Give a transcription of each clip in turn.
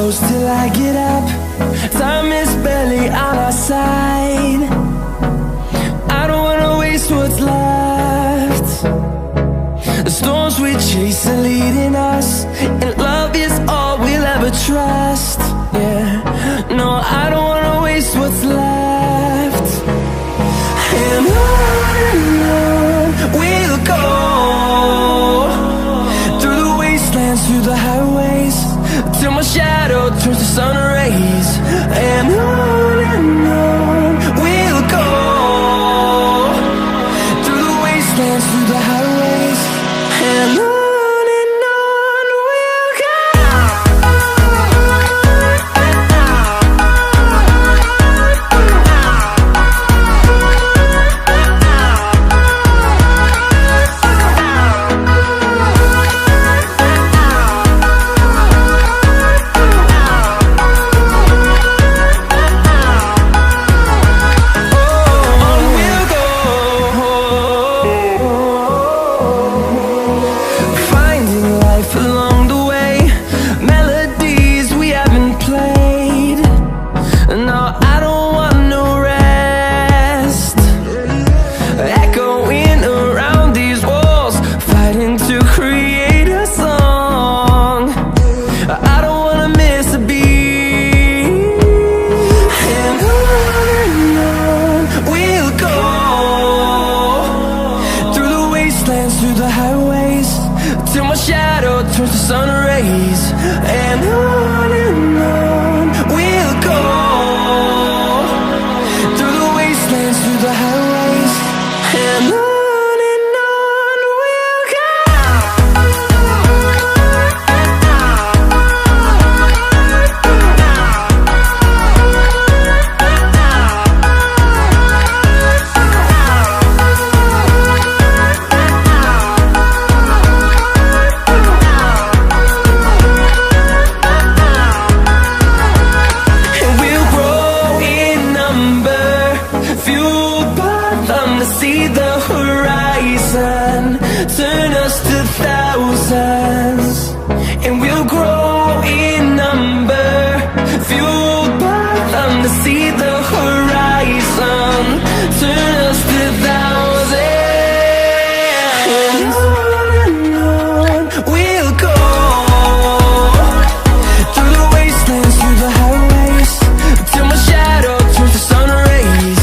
close till I get up. Time is barely on our side. I don't wanna waste what's left. The storms we chase are leading us, and love is all we'll ever trust. Yeah, no, I don't wanna waste what's left. And on we'll go, through the wastelands, through the highways, till my shadow turns to sun rays. And on we'll go, through the wastelands, through the highways, and on. Through the highways, till my shadow turns to sun rays. And on we'll go, through the wastelands, through the highways, and on. Turn us to thousands, and we'll grow in number, fueled by them to see the horizon. Turn us to thousands, and on we'll go, through the wastelands, through the highways, till my shadow turns to sun rays.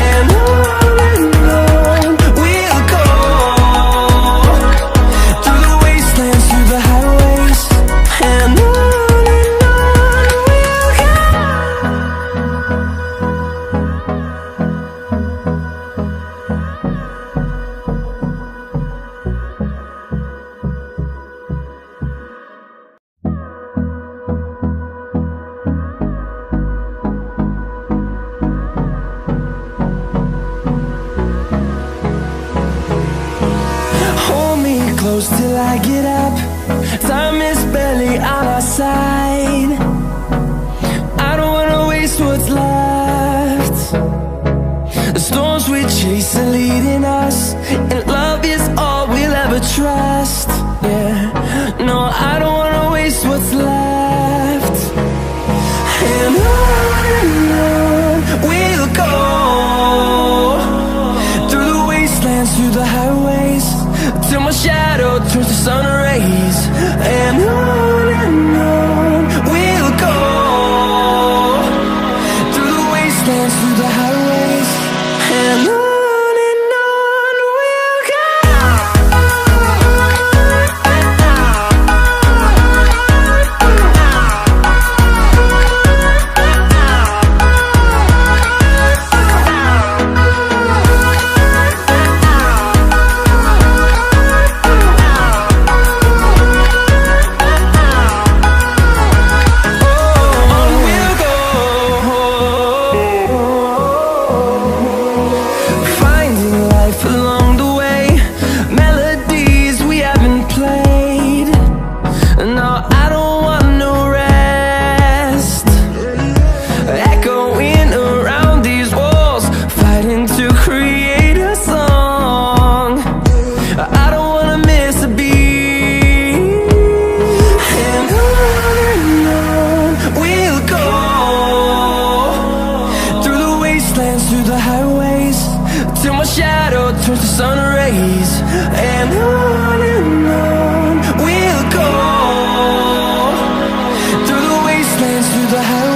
And on we'll go, through the wastelands, through the highways, and on we'll go. Hold me close till I get up. Time is barely on our side. I don't wanna waste what's left. The storms we chase are leading us, and love is all we'll ever trust. Yeah, no, I don't wanna waste what's left. And on we'll go, through the wastelands, through the highways, till my shadow turns to sun rays. And on we'll go, through the wastelands, through the highways, and on. the highway.